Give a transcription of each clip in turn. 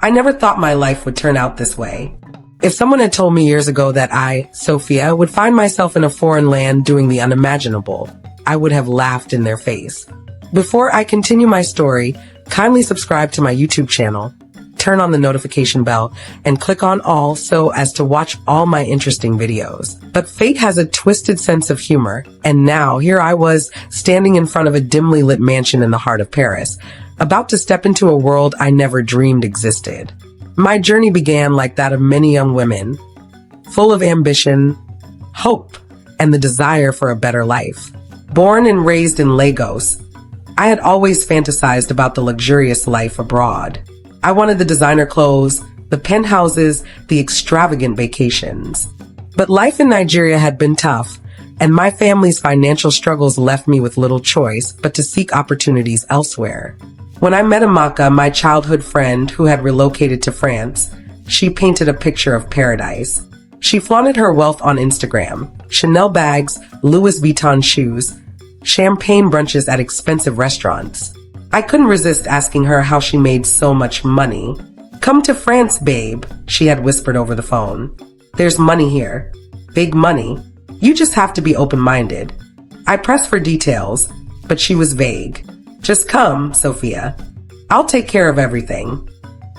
I never thought my life would turn out this way. If someone had told me years ago that I, Sophia, would find myself in a foreign land doing the unimaginable, I would have laughed in their face. Before I continue my story, kindly subscribe to my YouTube channel, turn on the notification bell, and click on all so as to watch all my interesting videos. But fate has a twisted sense of humor, and now here I was standing in front of a dimly lit mansion in the heart of Paris, about to step into a world I never dreamed existed. My journey began like that of many young women, full of ambition, hope, and the desire for a better life. Born and raised in Lagos, I had always fantasized about the luxurious life abroad. I wanted the designer clothes, the penthouses, the extravagant vacations. But life in Nigeria had been tough, and my family's financial struggles left me with little choice but to seek opportunities elsewhere. When I met Amaka, my childhood friend who had relocated to France, she painted a picture of paradise. She flaunted her wealth on Instagram: Chanel bags, Louis Vuitton shoes, champagne brunches at expensive restaurants. I couldn't resist asking her how she made so much money. "Come to France, babe," she had whispered over the phone. "There's money here. Big money. You just have to be open-minded." I pressed for details, but she was vague. "Just come, Sophia. I'll take care of everything."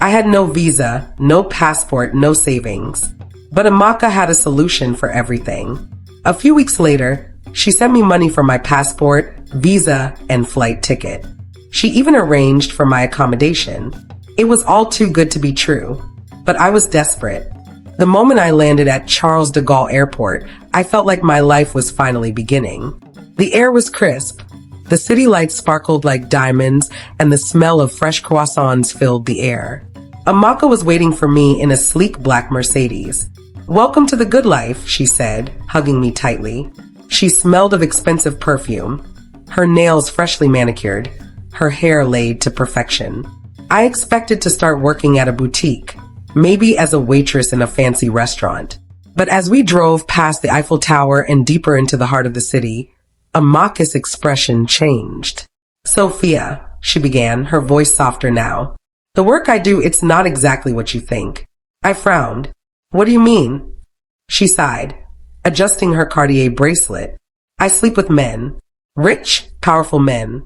I had no visa, no passport, no savings. But Amaka had a solution for everything. A few weeks later, she sent me money for my passport, visa, and flight ticket. She even arranged for my accommodation. It was all too good to be true, but I was desperate. The moment I landed at Charles de Gaulle Airport, I felt like my life was finally beginning. The air was crisp. The city lights sparkled like diamonds, and the smell of fresh croissants filled the air. Amaka was waiting for me in a sleek black Mercedes. "Welcome to the good life," she said, hugging me tightly. She smelled of expensive perfume, her nails freshly manicured, her hair laid to perfection. I expected to start working at a boutique, maybe as a waitress in a fancy restaurant. But as we drove past the Eiffel Tower and deeper into the heart of the city, Amaka's expression changed. "Sophia," she began, her voice softer now. "The work I do, it's not exactly what you think." I frowned. "What do you mean?" She sighed, adjusting her Cartier bracelet. "I sleep with men. Rich, powerful men."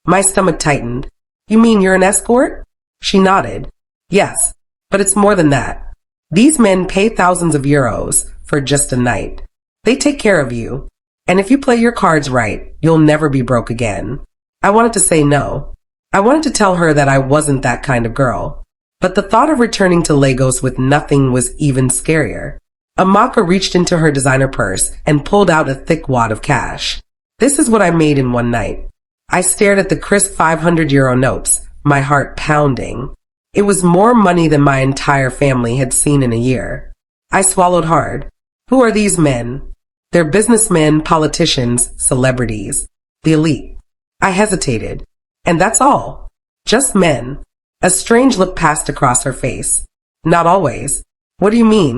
My stomach tightened. "You mean you're an escort?" She nodded. "Yes, but it's more than that. These men pay thousands of euros for just a night. They take care of you. And if you play your cards right, you'll never be broke again." I wanted to say no. I wanted to tell her that I wasn't that kind of girl. But the thought of returning to Lagos with nothing was even scarier. Amaka reached into her designer purse and pulled out a thick wad of cash. "This is what I made in one night." I stared at the crisp 500 euro notes, my heart pounding. It was more money than my entire family had seen in a year. I swallowed hard. Who are these men? They're businessmen, politicians, celebrities, the elite. I hesitated. And that's all. Just men. A strange look passed across her face. "Not always." "What do you mean?"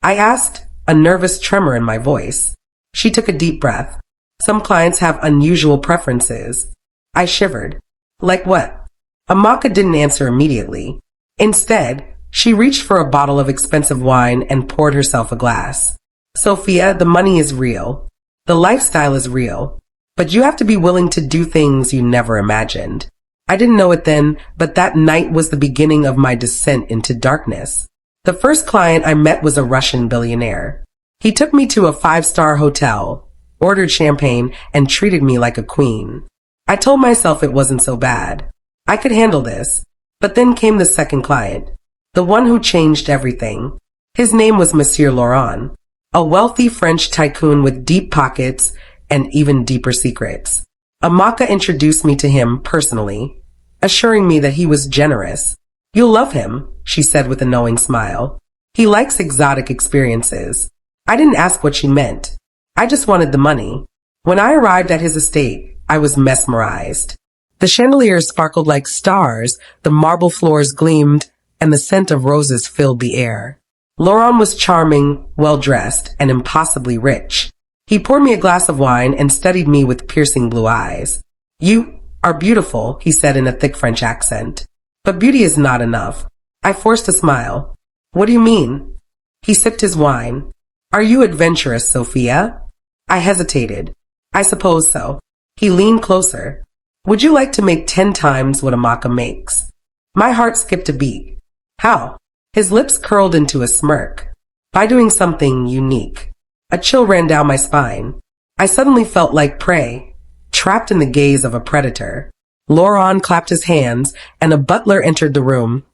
I asked, a nervous tremor in my voice. She took a deep breath. "Some clients have unusual preferences." I shivered. "Like what?" Amaka didn't answer immediately. Instead, she reached for a bottle of expensive wine and poured herself a glass. "Sophia, the money is real. The lifestyle is real. But you have to be willing to do things you never imagined." I didn't know it then, but that night was the beginning of my descent into darkness. The first client I met was a Russian billionaire. He took me to a 5-star hotel, ordered champagne, and treated me like a queen. I told myself it wasn't so bad. I could handle this. But then came the second client, the one who changed everything. His name was Monsieur Laurent, a wealthy French tycoon with deep pockets and even deeper secrets. Amaka introduced me to him personally, assuring me that he was generous. "You'll love him," she said with a knowing smile. "He likes exotic experiences." I didn't ask what she meant. I just wanted the money. When I arrived at his estate, I was mesmerized. The chandeliers sparkled like stars, the marble floors gleamed, and the scent of roses filled the air. Laurent was charming, well-dressed, and impossibly rich. He poured me a glass of wine and studied me with piercing blue eyes. "You are beautiful," he said in a thick French accent. "But beauty is not enough. I forced a smile. What do you mean? He sipped his wine. Are you adventurous, Sophia? I hesitated. I suppose so. He leaned closer. Would you like to make 10 times what a maca makes? My heart skipped a beat. How? His lips curled into a smirk. By doing something unique. A chill ran down my spine. I suddenly felt like prey, trapped in the gaze of a predator. Laurent clapped his hands, and a butler entered the room,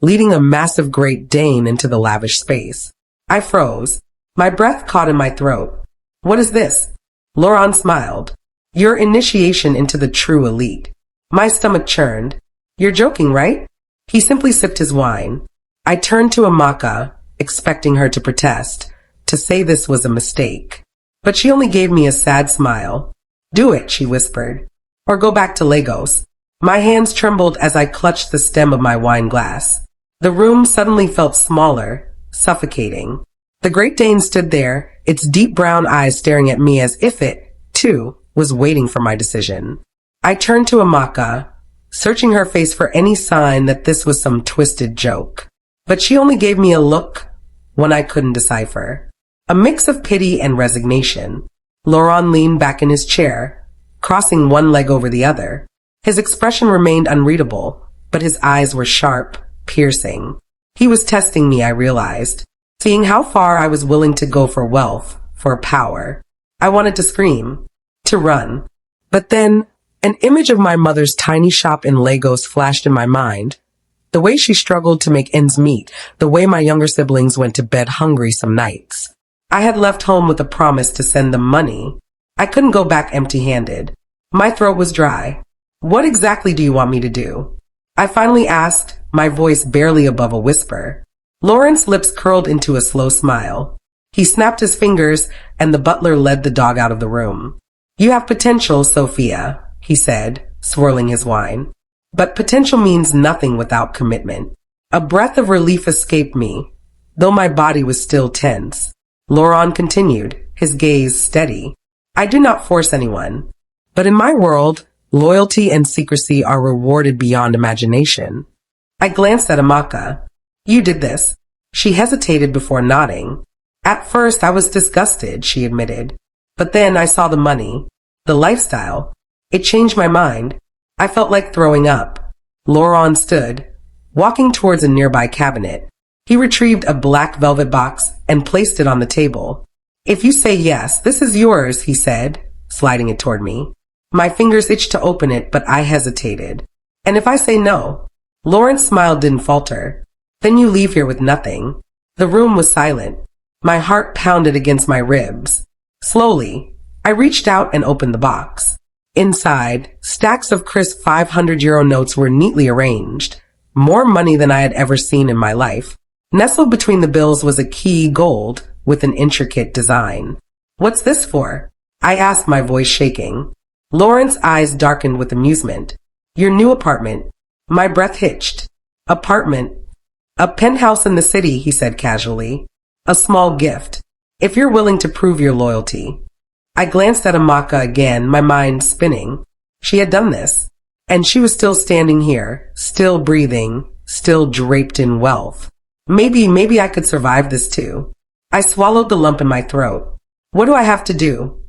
leading a massive Great Dane into the lavish space. I froze. My breath caught in my throat. What is this? Laurent smiled. Your initiation into the true elite. My stomach churned. You're joking, right? He simply sipped his wine. I turned to Amaka, expecting her to protest, to say this was a mistake. But she only gave me a sad smile. Do it, she whispered. Or go back to Lagos. My hands trembled as I clutched the stem of my wine glass. The room suddenly felt smaller, suffocating. The Great Dane stood there, its deep brown eyes staring at me as if it, too, was waiting for my decision. I turned to Amaka, searching her face for any sign that this was some twisted joke. But she only gave me a look, one I couldn't decipher. A mix of pity and resignation. Laurent leaned back in his chair, crossing one leg over the other. His expression remained unreadable, but his eyes were sharp, piercing. He was testing me, I realized, seeing how far I was willing to go for wealth, for power. I wanted to scream, to run. But then, an image of my mother's tiny shop in Lagos flashed in my mind. The way she struggled to make ends meet, the way my younger siblings went to bed hungry some nights. I had left home with a promise to send them money. I couldn't go back empty-handed. My throat was dry. What exactly do you want me to do? I finally asked, my voice barely above a whisper. Laurent's lips curled into a slow smile. He snapped his fingers, and the butler led the dog out of the room. You have potential, Sophia, he said, swirling his wine. But potential means nothing without commitment. A breath of relief escaped me, though my body was still tense. Laurent continued, his gaze steady. I do not force anyone. But in my world, loyalty and secrecy are rewarded beyond imagination. I glanced at Amaka. You did this. She hesitated before nodding. At first, I was disgusted, she admitted. But then I saw the money, the lifestyle. It changed my mind. I felt like throwing up. Laurent stood, walking towards a nearby cabinet. He retrieved a black velvet box and placed it on the table. If you say yes, this is yours, he said, sliding it toward me. My fingers itched to open it, but I hesitated. And if I say no? Laurent's smile didn't falter. Then you leave here with nothing. The room was silent. My heart pounded against my ribs. Slowly, I reached out and opened the box. Inside, stacks of crisp 500 € notes were neatly arranged. More money than I had ever seen in my life. Nestled between the bills was a key gold with an intricate design. What's this for? I asked, my voice shaking. Laurent's eyes darkened with amusement. Your new apartment. My breath hitched. Apartment. A penthouse in the city, he said casually. A small gift. If you're willing to prove your loyalty. I glanced at Amaka again, my mind spinning. She had done this. And she was still standing here, still breathing, still draped in wealth. Maybe I could survive this too. I swallowed the lump in my throat. What do I have to do?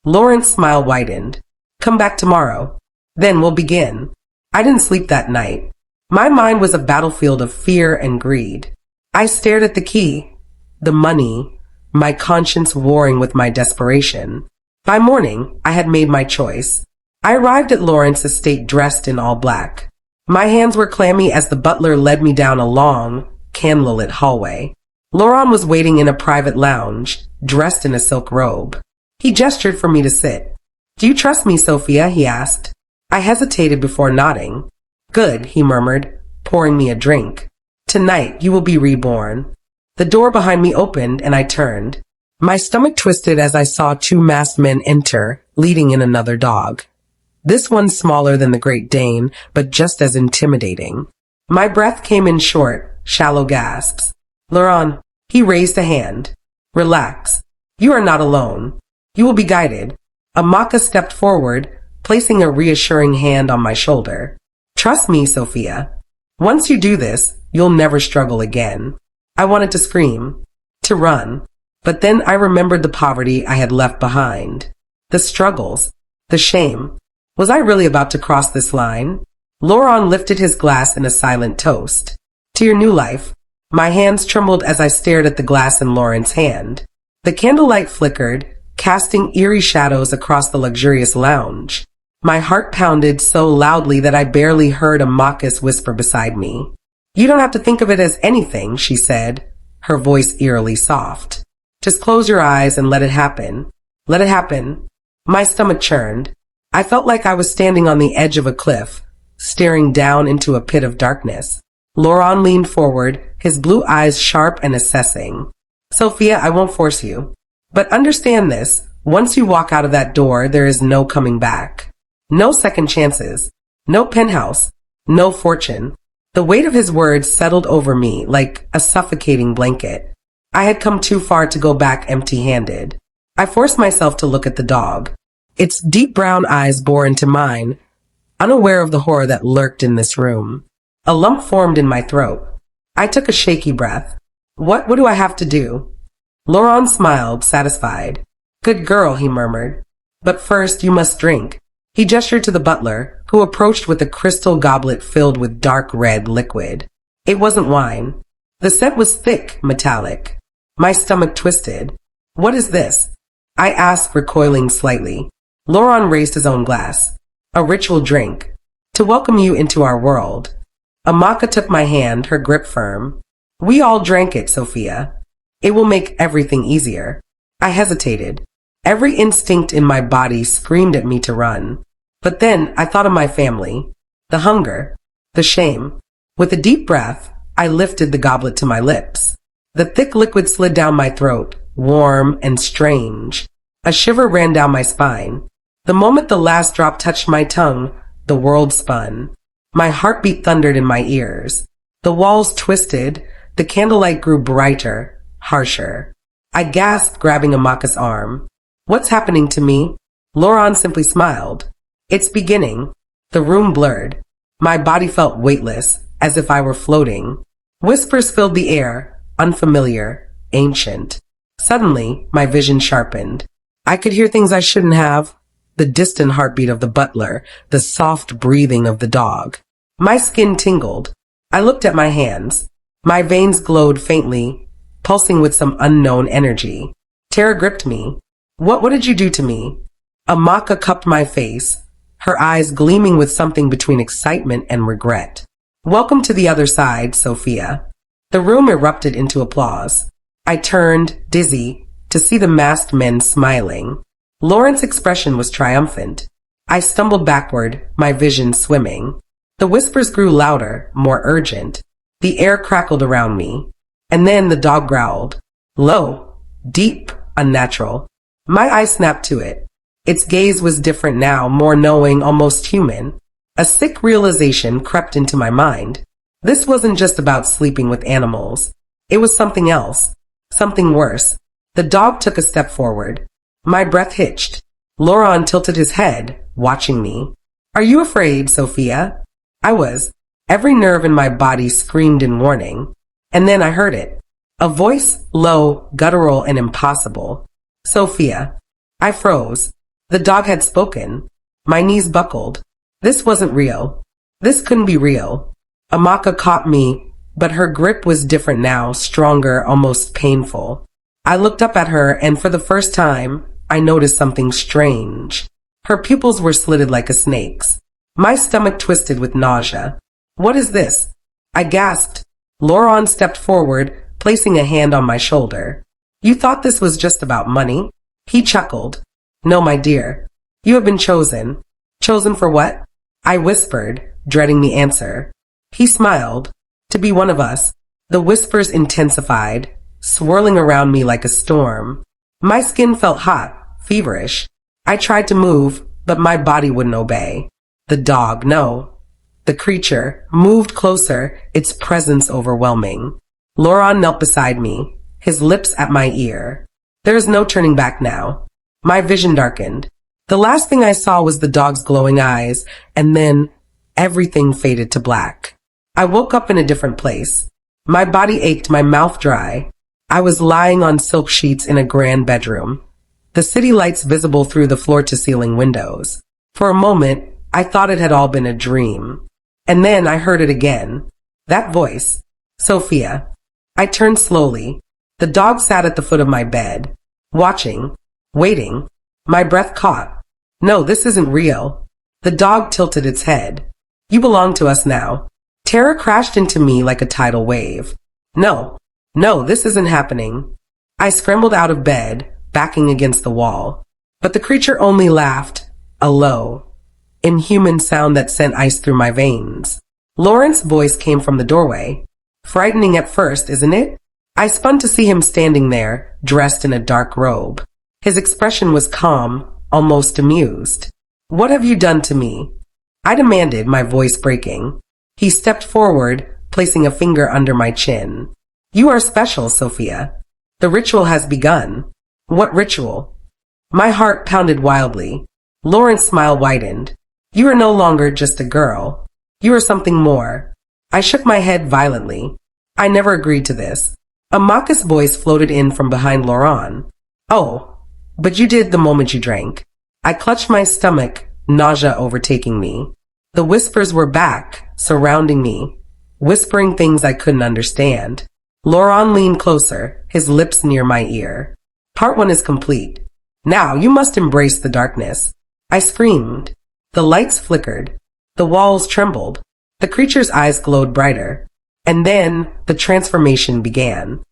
Laurent's smile widened. Come back tomorrow. Then we'll begin. I didn't sleep that night. My mind was a battlefield of fear and greed. I stared at the key, the money, my conscience warring with my desperation. By morning, I had made my choice. I arrived at Laurent's estate dressed in all black. My hands were clammy as the butler led me down a long, candlelit hallway. Laurent was waiting in a private lounge, dressed in a silk robe. He gestured for me to sit. Do you trust me, Sophia? He asked. I hesitated before nodding. Good, he murmured, pouring me a drink. Tonight you will be reborn. The door behind me opened and I turned. My stomach twisted as I saw 2 masked men enter, leading in another dog. This one smaller than the Great Dane, but just as intimidating. My breath came in short, shallow gasps. Laurent, he raised a hand. Relax. You are not alone. You will be guided. Amaka stepped forward, placing a reassuring hand on my shoulder. Trust me, Sophia. Once you do this, you'll never struggle again. I wanted to scream, to run, but then I remembered the poverty I had left behind. The struggles, the shame. Was I really about to cross this line? Laurent lifted his glass in a silent toast. To your new life. My hands trembled as I stared at the glass in Laurent's hand. The candlelight flickered, casting eerie shadows across the luxurious lounge. My heart pounded so loudly that I barely heard a mockus whisper beside me. You don't have to think of it as anything, she said, her voice eerily soft. Just close your eyes and let it happen. Let it happen. My stomach churned. I felt like I was standing on the edge of a cliff, staring down into a pit of darkness. Laurent leaned forward, his blue eyes sharp and assessing. Sophia, I won't force you. But understand this, once you walk out of that door, there is no coming back. No second chances. No penthouse. No fortune. The weight of his words settled over me like a suffocating blanket. I had come too far to go back empty-handed. I forced myself to look at the dog. Its deep brown eyes bore into mine, unaware of the horror that lurked in this room. A lump formed in my throat. I took a shaky breath. What do I have to do? Laurent smiled, satisfied. Good girl, he murmured. But first you must drink. He gestured to the butler, who approached with a crystal goblet filled with dark red liquid. It wasn't wine. The scent was thick, metallic. My stomach twisted. What is this? I asked, recoiling slightly. Laurent raised his own glass. A ritual drink. To welcome you into our world. Amaka took my hand, her grip firm. We all drank it, Sophia. It will make everything easier. I hesitated. Every instinct in my body screamed at me to run. But then I thought of my family. The hunger. The shame. With a deep breath, I lifted the goblet to my lips. The thick liquid slid down my throat, warm and strange. A shiver ran down my spine. The moment the last drop touched my tongue, the world spun. My heartbeat thundered in my ears. The walls twisted. The candlelight grew brighter, harsher. I gasped, grabbing Amaka's arm. What's happening to me? Laurent simply smiled. It's beginning. The room blurred. My body felt weightless, as if I were floating. Whispers filled the air, unfamiliar, ancient. Suddenly, my vision sharpened. I could hear things I shouldn't have. The distant heartbeat of the butler, the soft breathing of the dog. My skin tingled. I looked at my hands. My veins glowed faintly, pulsing with some unknown energy. Terror gripped me. What did you do to me? Amaka cupped my face, her eyes gleaming with something between excitement and regret. Welcome to the other side, Sophia. The room erupted into applause. I turned, dizzy, to see the masked men smiling. Laurent's expression was triumphant. I stumbled backward, my vision swimming. The whispers grew louder, more urgent. The air crackled around me. And then the dog growled. Low, deep, unnatural. My eyes snapped to it. Its gaze was different now, more knowing, almost human. A sick realization crept into my mind. This wasn't just about sleeping with animals. It was something else. Something worse. The dog took a step forward. My breath hitched. Laurent tilted his head, watching me. Are you afraid, Sophia? I was. Every nerve in my body screamed in warning. And then I heard it. A voice, low, guttural, and impossible. Sophia. I froze. The dog had spoken. My knees buckled. This wasn't real. This couldn't be real. Amaka caught me, but her grip was different now, stronger, almost painful. I looked up at her, and for the first time, I noticed something strange. Her pupils were slitted like a snake's. My stomach twisted with nausea. What is this? I gasped. Laurent stepped forward, placing a hand on my shoulder. You thought this was just about money? He chuckled. No, my dear. You have been chosen. Chosen for what? I whispered, dreading the answer. He smiled. To be one of us. The whispers intensified, swirling around me like a storm. My skin felt hot, feverish. I tried to move, but my body wouldn't obey. The dog, no. The creature moved closer, its presence overwhelming. Laurent knelt beside me, his lips at my ear. There is no turning back now. My vision darkened. The last thing I saw was the dog's glowing eyes, and then everything faded to black. I woke up in a different place. My body ached, my mouth dry. I was lying on silk sheets in a grand bedroom, the city lights visible through the floor-to-ceiling windows. For a moment, I thought it had all been a dream. And then I heard it again. That voice. Sophia. I turned slowly. The dog sat at the foot of my bed, watching, waiting. My breath caught. No, this isn't real. The dog tilted its head. You belong to us now. Terror crashed into me like a tidal wave. No, this isn't happening. I scrambled out of bed, backing against the wall. But the creature only laughed, a low, inhuman sound that sent ice through my veins. Lawrence's voice came from the doorway. Frightening at first, isn't it? I spun to see him standing there, dressed in a dark robe. His expression was calm, almost amused. What have you done to me? I demanded, my voice breaking. He stepped forward, placing a finger under my chin. You are special, Sophia. The ritual has begun. What ritual? My heart pounded wildly. Laurence's smile widened. You are no longer just a girl. You are something more. I shook my head violently. I never agreed to this. A mockus voice floated in from behind Laurent. Oh, but you did the moment you drank. I clutched my stomach, nausea overtaking me. The whispers were back, surrounding me, whispering things I couldn't understand. Laurent leaned closer, his lips near my ear. Part 1 is complete. Now you must embrace the darkness. I screamed. The lights flickered. The walls trembled. The creature's eyes glowed brighter. And then the transformation began.